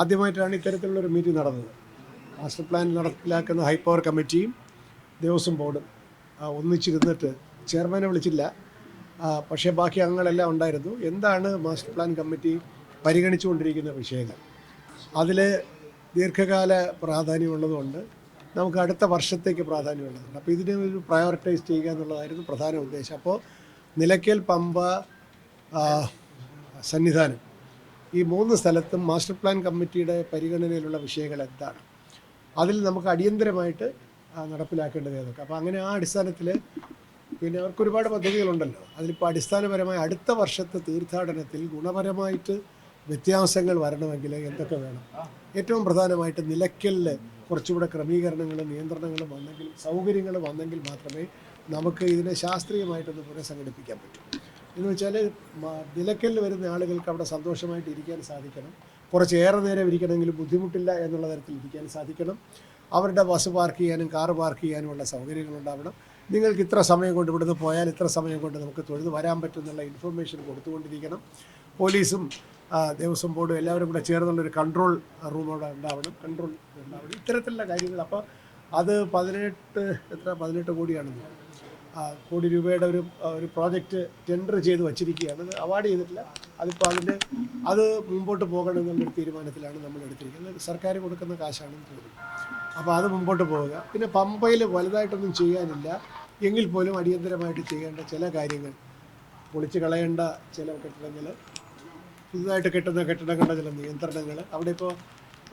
ആദ്യമായിട്ടാണ് ഇത്തരത്തിലുള്ളൊരു മീറ്റിംഗ് നടന്നത്. മാസ്റ്റർ പ്ലാൻ നടപ്പിലാക്കുന്ന ഹൈ പവർ കമ്മിറ്റിയും ദേവസ്വം ബോർഡും ഒന്നിച്ചിരുന്നിട്ട് ചെയർമാനെ വിളിച്ചില്ല, പക്ഷേ ബാക്കി അംഗങ്ങളെല്ലാം ഉണ്ടായിരുന്നു. എന്താണ് മാസ്റ്റർ പ്ലാൻ കമ്മിറ്റി പരിഗണിച്ചുകൊണ്ടിരിക്കുന്ന വിഷയങ്ങൾ, അതിൽ ദീർഘകാല പ്രാധാന്യമുള്ളതുകൊണ്ട് നമുക്ക് അടുത്ത വർഷത്തേക്ക് പ്രാധാന്യമുള്ളതുണ്ട്. അപ്പോൾ ഇതിനെ ഒരു പ്രയോറിറ്റൈസ് ചെയ്യുക എന്നുള്ളതായിരുന്നു പ്രധാന ഉദ്ദേശം. അപ്പോൾ നിലയ്ക്കൽ, പമ്പ, സന്നിധാനം ഈ 3 സ്ഥലത്തും മാസ്റ്റർ പ്ലാൻ കമ്മിറ്റിയുടെ പരിഗണനയിലുള്ള വിഷയങ്ങൾ എന്താണ്, അതിൽ നമുക്ക് അടിയന്തരമായിട്ട് നടപ്പിലാക്കേണ്ടത് ഏതൊക്കെ. അപ്പോൾ അങ്ങനെ ആ അടിസ്ഥാനത്തിൽ പിന്നെ അവർക്ക് ഒരുപാട് പദ്ധതികളുണ്ടല്ലോ. അതിലിപ്പോൾ അടിസ്ഥാനപരമായി അടുത്ത വർഷത്തെ തീർത്ഥാടനത്തിൽ ഗുണപരമായിട്ട് വ്യത്യാസങ്ങൾ വരണമെങ്കിൽ എന്തൊക്കെ വേണം. ഏറ്റവും പ്രധാനമായിട്ട് നിലയ്ക്കലിൽ കുറച്ചുകൂടെ ക്രമീകരണങ്ങളും നിയന്ത്രണങ്ങളും വന്നെങ്കിൽ, സൗകര്യങ്ങളും വന്നെങ്കിൽ മാത്രമേ നമുക്ക് ഇതിനെ ശാസ്ത്രീയമായിട്ടൊന്ന് പുനഃസംഘടിപ്പിക്കാൻ പറ്റൂ. എന്ന് വെച്ചാൽ നിലയ്ക്കലിൽ വരുന്ന ആളുകൾക്ക് അവിടെ സന്തോഷമായിട്ട് ഇരിക്കാൻ സാധിക്കണം, കുറച്ചേറെ നേരം ഇരിക്കണമെങ്കിലും ബുദ്ധിമുട്ടില്ല എന്നുള്ള തരത്തിൽ ഇരിക്കാൻ സാധിക്കണം. അവരുടെ ബസ് പാർക്ക് ചെയ്യാനും കാറ് പാർക്ക് ചെയ്യാനുമുള്ള സൗകര്യങ്ങളുണ്ടാവണം. നിങ്ങൾക്ക് ഇത്ര സമയം കൊണ്ട് ഇവിടുന്ന് പോയാൽ ഇത്ര സമയം കൊണ്ട് നമുക്ക് തൊഴുത് വരാൻ പറ്റുമെന്നുള്ള ഇൻഫർമേഷൻ കൊടുത്തുകൊണ്ടിരിക്കണം. പോലീസും ദേവസ്വം ബോർഡും എല്ലാവരും കൂടെ ചേർന്നുള്ളൊരു കൺട്രോൾ റൂം അവിടെ ഉണ്ടാവണം, കൺട്രോൾ ഉണ്ടാവണം. ഇത്തരത്തിലുള്ള കാര്യങ്ങൾ. അപ്പോൾ അത് 18 കോടിയാണെന്ന്, കോടി രൂപയുടെ ഒരു പ്രോജക്റ്റ് ടെൻഡർ ചെയ്ത് വച്ചിരിക്കുകയാണ്. അത് അവാർഡ് ചെയ്തിട്ടില്ല. അതിപ്പോൾ അത് മുമ്പോട്ട് പോകണം എന്നുള്ളൊരു തീരുമാനത്തിലാണ് നമ്മൾ എടുത്തിരിക്കുന്നത്. സർക്കാർ കൊടുക്കുന്ന കാശാണെന്ന് തോന്നുന്നു. അപ്പോൾ അത് മുമ്പോട്ട് പോവുക. പിന്നെ പമ്പയിൽ വലുതായിട്ടൊന്നും ചെയ്യാനില്ല, എങ്കിൽ പോലും അടിയന്തരമായിട്ട് ചെയ്യേണ്ട ചില കാര്യങ്ങൾ, പൊളിച്ച് കളയേണ്ട ചില കെട്ടിടങ്ങൾ, പുതുതായിട്ട് കെട്ടുന്ന കെട്ടിടങ്ങളുടെ ചില നിയന്ത്രണങ്ങൾ. അവിടെ ഇപ്പോൾ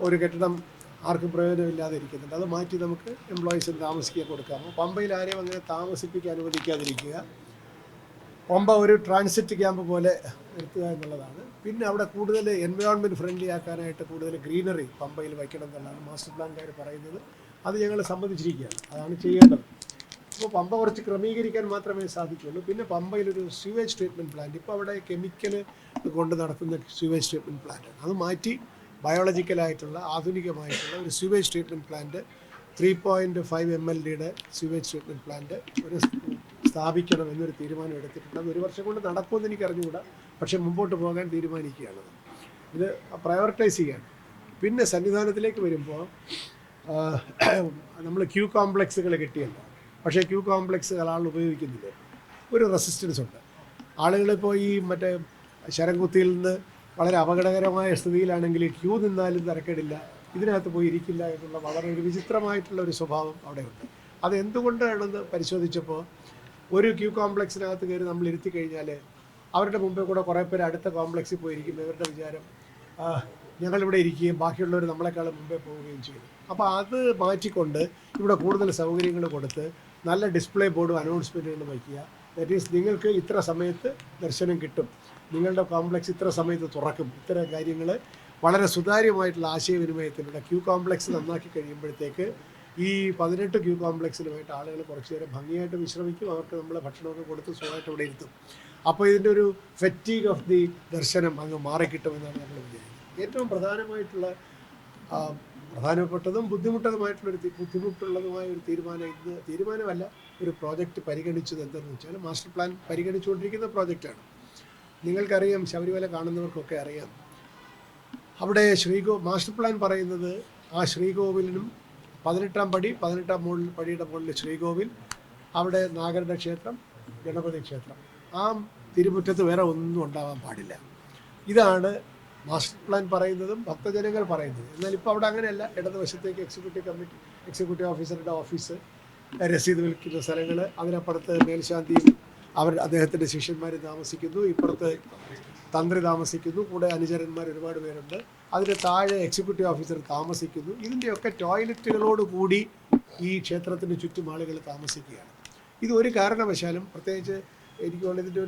ഒരു കെട്ടിടം ആർക്കും പ്രയോജനമില്ലാതെ ഇരിക്കുന്നുണ്ട്, അത് മാറ്റി നമുക്ക് എംപ്ലോയീസിന് താമസിക്കാൻ കൊടുക്കാമോ. പമ്പയിൽ ആരെയും അങ്ങനെ താമസിപ്പിക്കാൻ അനുവദിക്കാതിരിക്കുക. പമ്പ ഒരു ട്രാൻസിറ്റ് ക്യാമ്പ് പോലെ നിർത്തുക എന്നുള്ളതാണ്. പിന്നെ അവിടെ കൂടുതൽ എൻവയോൺമെൻറ്റ് ഫ്രണ്ട്ലി ആക്കാനായിട്ട് കൂടുതൽ ഗ്രീനറി പമ്പയിൽ വയ്ക്കണം എന്നുള്ളതാണ് മാസ്റ്റർ പ്ലാൻകാർ പറയുന്നത്. അത് ഞങ്ങൾ സമ്മതിച്ചിരിക്കുകയാണ്, അതാണ് ചെയ്യേണ്ടത്. അപ്പോൾ പമ്പ കുറച്ച് ക്രമീകരിക്കാൻ മാത്രമേ സാധിക്കുള്ളൂ. പിന്നെ പമ്പയിലൊരു സ്യൂവേജ് ട്രീറ്റ്മെൻറ്റ് പ്ലാന്റ്, ഇപ്പോൾ അവിടെ കെമിക്കൽ കൊണ്ട് നടക്കുന്ന സ്യൂവേജ് ട്രീറ്റ്മെൻറ്റ് പ്ലാന്റാണ്. അത് മാറ്റി ബയോളജിക്കലായിട്ടുള്ള ആധുനികമായിട്ടുള്ള ഒരു sewage treatment plant, 3.5 MLD sewage treatment plant ഒരു സ്ഥാപിക്കണം എന്നൊരു തീരുമാനം എടുത്തിട്ടുണ്ട്. അത് 1 വർഷം കൊണ്ട് നടക്കുമെന്ന് എനിക്ക് അറിഞ്ഞുകൂടാ, പക്ഷേ മുമ്പോട്ട് പോകാൻ തീരുമാനിക്കുകയാണ്. ഇത് പ്രയോറിറ്റൈസ് ചെയ്യാണ്. പിന്നെ സന്നിധാനത്തിലേക്ക് വരുമ്പോൾ നമ്മൾ ക്യൂ കോംപ്ലക്സുകൾ കിട്ടിയല്ലോ, പക്ഷേ ക്യൂ കോംപ്ലക്സുകൾ ആൾ ഉപയോഗിക്കുന്നില്ല. ഒരു റെസിസ്റ്റൻസ് ഉണ്ട്. ആളുകളിപ്പോൾ ഈ മറ്റേ ശരംകുത്തിയിൽ നിന്ന് വളരെ അപകടകരമായ സ്ഥിതിയിലാണെങ്കിൽ ക്യൂ നിന്നാലും തിരക്കേടില്ല, ഇതിനകത്ത് പോയി ഇരിക്കില്ല എന്നുള്ള വളരെ ഒരു വിചിത്രമായിട്ടുള്ള ഒരു സ്വഭാവം അവിടെയുണ്ട്. അത് എന്തുകൊണ്ടാണെന്ന് പരിശോധിച്ചപ്പോൾ ഒരു ക്യൂ കോംപ്ലക്സിനകത്ത് കയറി നമ്മൾ ഇരുത്തി കഴിഞ്ഞാൽ അവരുടെ മുമ്പേ കൂടെ കുറേ പേര് അടുത്ത കോംപ്ലക്സിൽ പോയിരിക്കും. ഇവരുടെ വിചാരം ഞങ്ങളിവിടെ ഇരിക്കുകയും ബാക്കിയുള്ളവർ നമ്മളെക്കാളും മുമ്പേ പോവുകയും ചെയ്യും. അപ്പോൾ അത് മാറ്റിക്കൊണ്ട് ഇവിടെ കൂടുതൽ സൗകര്യങ്ങൾ കൊടുത്ത് നല്ല ഡിസ്പ്ലേ ബോർഡും അനൗൺസ്മെൻറ്റുകളും വയ്ക്കുക. ദാറ്റ് ഈസ് നിങ്ങൾക്ക് ഇത്ര സമയത്ത് ദർശനം കിട്ടും, നിങ്ങളുടെ കോംപ്ലക്സ് ഇത്ര സമയത്ത് തുറക്കും. ഇത്തരം കാര്യങ്ങൾ വളരെ സുതാര്യമായിട്ടുള്ള ആശയവിനിമയത്തിലൂടെ ക്യൂ കോംപ്ലക്സ് നന്നാക്കി കഴിയുമ്പോഴത്തേക്ക് ഈ 18 ക്യൂ കോംപ്ലക്സിലുമായിട്ട് ആളുകൾ കുറച്ച് നേരം ഭംഗിയായിട്ട് വിശ്രമിക്കും. അവർക്ക് നമ്മൾ ഭക്ഷണമൊക്കെ കൊടുത്ത് സുഖമായിട്ട് ഇവിടെ ഇരുത്തും. അപ്പോൾ ഇതിൻ്റെ ഒരു ഫെറ്റീഗ് ഓഫ് ദി ദർശനം അങ്ങ് മാറിക്കിട്ടുമെന്നാണ് നമ്മൾ വിചാരിക്കുന്നത്. ഏറ്റവും പ്രധാനപ്പെട്ടതും ബുദ്ധിമുട്ടുള്ളതുമായ ഒരു തീരുമാനമല്ല, ഒരു പ്രോജക്റ്റ് പരിഗണിച്ചത് എന്താണെന്ന് വെച്ചാൽ മാസ്റ്റർ പ്ലാൻ പരിഗണിച്ചുകൊണ്ടിരിക്കുന്ന പ്രോജക്റ്റാണ്. നിങ്ങൾക്കറിയാം, ശബരിമല കാണുന്നവർക്കൊക്കെ അറിയാം, അവിടെ മാസ്റ്റർ പ്ലാൻ പറയുന്നത് ആ ശ്രീകോവിലിനും 18ാം പടിയുടെ മുകളിൽ ശ്രീകോവിൽ, അവിടെ നാഗരുടെ ക്ഷേത്രം, ഗണപതി ക്ഷേത്രം, ആ തിരുമുറ്റത്ത് വേറെ ഒന്നും ഉണ്ടാവാൻ പാടില്ല. ഇതാണ് മാസ്റ്റർ പ്ലാൻ പറയുന്നതും ഭക്തജനങ്ങൾ പറയുന്നത്. എന്നാൽ ഇപ്പോൾ അവിടെ അങ്ങനെയല്ല. ഇടതുവശത്തേക്ക് എക്സിക്യൂട്ടീവ് ഓഫീസറുടെ ഓഫീസ്, രസീത് വിൽക്കുന്ന സ്ഥലങ്ങൾ, അതിനപ്പുറത്ത് മേൽശാന്തിയും അദ്ദേഹത്തിൻ്റെ ശിഷ്യന്മാർ താമസിക്കുന്നു, ഇപ്പുറത്ത് തന്ത്രി താമസിക്കുന്നു, കൂടെ അനുചരന്മാർ ഒരുപാട് പേരുണ്ട്, അതിന് താഴെ എക്സിക്യൂട്ടീവ് ഓഫീസർ താമസിക്കുന്നു. ഇതിൻ്റെയൊക്കെ ടോയ്ലറ്റുകളോടുകൂടി ഈ ക്ഷേത്രത്തിന് ചുറ്റും ആളുകൾ താമസിക്കുകയാണ്. ഇത് ഒരു കാരണവശാലും, പ്രത്യേകിച്ച് എനിക്ക് തോന്നുന്നു ഇതിൻ്റെ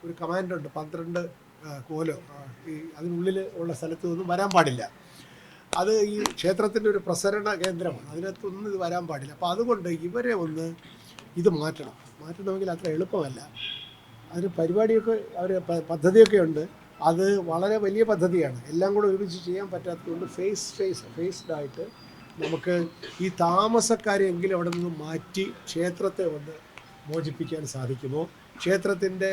ഒരു കമാൻഡുണ്ട്, 12 കോലോ അതിനുള്ളിൽ ഉള്ള സ്ഥലത്തൊന്നും വരാൻ പാടില്ല. അത് ഈ ക്ഷേത്രത്തിൻ്റെ ഒരു പ്രസരണ കേന്ദ്രമാണ്, അതിനകത്തൊന്നും ഇത് വരാൻ പാടില്ല. അപ്പോൾ അതുകൊണ്ട് ഇവരെ ഇത് മാറ്റണമെങ്കിൽ അത്ര എളുപ്പമല്ല. അതിന് പരിപാടിയൊക്കെ പദ്ധതിയൊക്കെ ഉണ്ട്. അത് വളരെ വലിയ പദ്ധതിയാണ്. എല്ലാം കൂടെ ഒരുമിച്ച് ചെയ്യാൻ പറ്റാത്തതുകൊണ്ട് ഫേസ്ഡായിട്ട് നമുക്ക് ഈ താമസക്കാരെങ്കിലും അവിടെ നിന്ന് മാറ്റി ക്ഷേത്രത്തെ മോചിപ്പിക്കാൻ സാധിക്കുമോ. ക്ഷേത്രത്തിൻ്റെ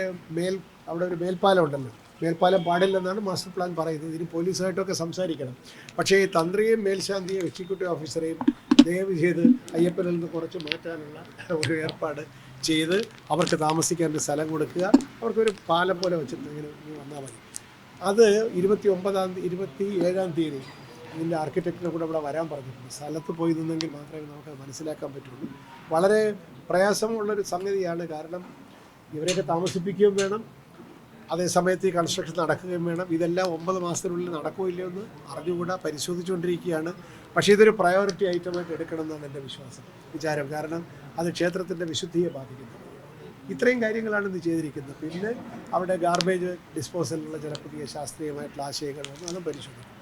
അവിടെ ഒരു മേൽപ്പാലം ഉണ്ടല്ലോ, മേൽപ്പാലം പാടില്ലെന്നാണ് മാസ്റ്റർ പ്ലാൻ പറയുന്നത്. ഇനി പോലീസുമായിട്ടൊക്കെ സംസാരിക്കണം. പക്ഷേ ഈ തന്ത്രിയെയും മേൽശാന്തിയെയും എക്സിക്യൂട്ടീവ് ഓഫീസറെയും ദയവ് ചെയ്ത് അയ്യപ്പനിൽ നിന്ന് കുറച്ച് മാറ്റാനുള്ള ഒരു ഏർപ്പാട് ചെയ്ത് അവർക്ക് താമസിക്കാൻ ഒരു സ്ഥലം കൊടുക്കുക. അവർക്കൊരു പാലം പോലെ വെച്ചിട്ട് ഇങ്ങനെ വന്നാൽ മതി. അത് 27-ാം തീയതി ഇതിൻ്റെ ആർക്കിടെക്റ്റിനെ കൂടെ ഇവിടെ വരാൻ പറഞ്ഞിട്ടുണ്ട്. സ്ഥലത്ത് പോയി നിന്നെങ്കിൽ മാത്രമേ നമുക്ക് മനസ്സിലാക്കാൻ പറ്റുള്ളൂ. വളരെ പ്രയാസമുള്ളൊരു സംഗതിയാണ്. കാരണം ഇവരെയൊക്കെ താമസിപ്പിക്കുകയും വേണം, അതേസമയത്ത് ഈ കൺസ്ട്രക്ഷൻ നടക്കുകയും വേണം. ഇതെല്ലാം 9 മാസത്തിനുള്ളിൽ നടക്കുകയില്ല എന്ന് അറിഞ്ഞുകൂടാ, പരിശോധിച്ചുകൊണ്ടിരിക്കുകയാണ്. പക്ഷേ ഇതൊരു പ്രയോറിറ്റി ഐറ്റമായിട്ട് എടുക്കണം എന്നാണ് എൻ്റെ വിചാരം. കാരണം അത് ക്ഷേത്രത്തിൻ്റെ വിശുദ്ധിയെ ബാധിക്കുന്നു. ഇത്രയും കാര്യങ്ങളാണ് ഇത് ചെയ്തിരിക്കുന്നത്. പിന്നെ അവിടെ ഗാർബേജ് ഡിസ്പോസലിനുള്ള ചില പുതിയ ശാസ്ത്രീയമായിട്ടുള്ള ആശയങ്ങൾ വന്നു, അതും പരിശോധിക്കും.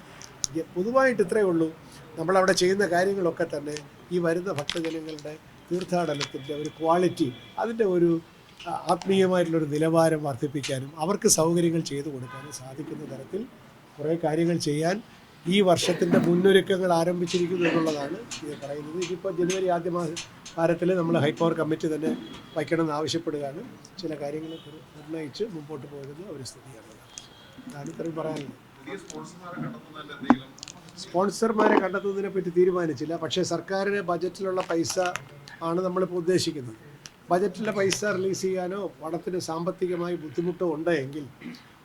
പൊതുവായിട്ട് ഇത്രയേ ഉള്ളൂ. നമ്മളവിടെ ചെയ്യുന്ന കാര്യങ്ങളൊക്കെ തന്നെ ഈ വരുന്ന ഭക്തജനങ്ങളുടെ തീർത്ഥാടനത്തിൻ്റെ ഒരു ക്വാളിറ്റി, അതിൻ്റെ ഒരു ആത്മീയമായിട്ടുള്ളൊരു നിലവാരം വർദ്ധിപ്പിക്കാനും അവർക്ക് സൗകര്യങ്ങൾ ചെയ്തു കൊടുക്കാനും സാധിക്കുന്ന തരത്തിൽ കുറേ കാര്യങ്ങൾ ചെയ്യാൻ ഈ വർഷത്തിൻ്റെ മുന്നൊരുക്കങ്ങൾ ആരംഭിച്ചിരിക്കുന്നു എന്നുള്ളതാണ് ഇത് പറയുന്നത്. ഇതിപ്പോൾ ജനുവരി ആദ്യ വാരത്തിൽ നമ്മൾ ഹൈപ്പവർ കമ്മിറ്റി തന്നെ വയ്ക്കണമെന്ന് ആവശ്യപ്പെടുകയാണ്. ചില കാര്യങ്ങൾ നിർണ്ണയിച്ച് മുമ്പോട്ട് പോകുന്ന ഒരു സ്ഥിതിയാണ്. അതാണ് ഇത്രയും പറയാനുള്ളത്. സ്പോൺസർമാരെ കണ്ടെത്തുന്നതിനെ പറ്റി തീരുമാനിച്ചില്ല. പക്ഷേ സർക്കാരിന് ബജറ്റിലുള്ള പൈസ ആണ് നമ്മളിപ്പോൾ ഉദ്ദേശിക്കുന്നത്. ബജറ്റിലെ പൈസ റിലീസ് ചെയ്യാനോ പണത്തിന് സാമ്പത്തികമായി ബുദ്ധിമുട്ടോ ഉണ്ടെങ്കിൽ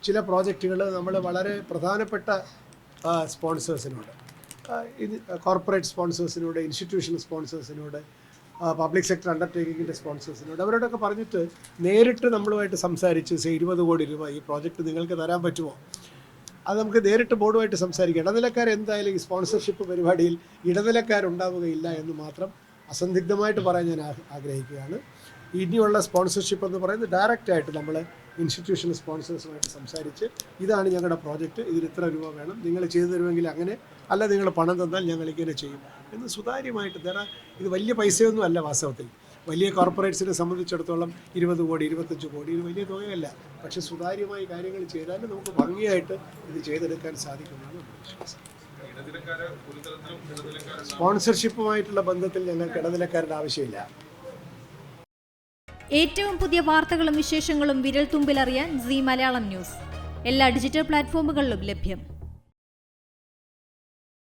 ചില പ്രോജക്റ്റുകൾ നമ്മൾ വളരെ പ്രധാനപ്പെട്ട സ്പോൺസേഴ്സിനോട്, കോർപ്പറേറ്റ് സ്പോൺസേഴ്സിനോട്, ഇൻസ്റ്റിറ്റ്യൂഷണൽ സ്പോൺസേഴ്സിനോട്, പബ്ലിക് സെക്ടർ അണ്ടർടേക്കിങ്ങിൻ്റെ സ്പോൺസേഴ്സിനോട് അവരോടൊക്കെ പറഞ്ഞിട്ട് നേരിട്ട് നമ്മളുമായിട്ട് സംസാരിച്ച് 20 കോടി രൂപ ഈ പ്രോജക്റ്റ് നിങ്ങൾക്ക് തരാൻ പറ്റുമോ, അത് നമുക്ക് നേരിട്ട് ബോർഡുമായിട്ട് സംസാരിക്കാം. ഇടനിലക്കാർ എന്തായാലും ഈ സ്പോൺസർഷിപ്പ് പരിപാടിയിൽ ഇടനിലക്കാരുണ്ടാവുകയില്ല എന്ന് മാത്രം അസന്ദിഗ്ധമായിട്ട് പറയാൻ ഞാൻ ആഗ്രഹിക്കുകയാണ്. ഇനിയുള്ള സ്പോൺസർഷിപ്പ് എന്ന് പറയുന്നത് ഡയറക്റ്റായിട്ട് നമ്മൾ ഇൻസ്റ്റിറ്റ്യൂഷണൽ സ്പോൺസേഴ്സുമായിട്ട് സംസാരിച്ച് ഇതാണ് ഞങ്ങളുടെ പ്രോജക്റ്റ്, ഇതിന് ഇത്ര രൂപ വേണം, നിങ്ങൾ ചെയ്തു തരുമെങ്കിൽ അങ്ങനെ, അല്ല നിങ്ങൾ പണം തന്നാൽ ഞങ്ങൾ ഇങ്ങനെ ചെയ്യും എന്ന് സുതാര്യമായിട്ട് തരാം. ഇത് വലിയ പൈസയൊന്നും അല്ല വാസ്തവത്തിൽ. വലിയ കോർപ്പറേറ്റ്സിനെ സംബന്ധിച്ചിടത്തോളം 20 കോടി 25 കോടി ഇത് വലിയ തുകയല്ല. പക്ഷേ സുതാര്യമായി കാര്യങ്ങൾ ചെയ്താൽ നമുക്ക് ഭംഗിയായിട്ട് ഇത് ചെയ്തെടുക്കാൻ സാധിക്കുമെന്നാണ് നമ്മുടെ വിശ്വാസം. സ്പോൺസർഷിപ്പുമായിട്ടുള്ള ബന്ധത്തിൽ ഞങ്ങൾക്ക് ഇടനിലക്കാരുടെ ആവശ്യമില്ല. ഏറ്റവും പുതിയ വാർത്തകളും വിശേഷങ്ങളും വിരൽ തുമ്പിലറിയാൻ സീ മലയാളം ന്യൂസ് എല്ലാ ഡിജിറ്റൽ പ്ലാറ്റ്ഫോമുകളിലും ലഭ്യം.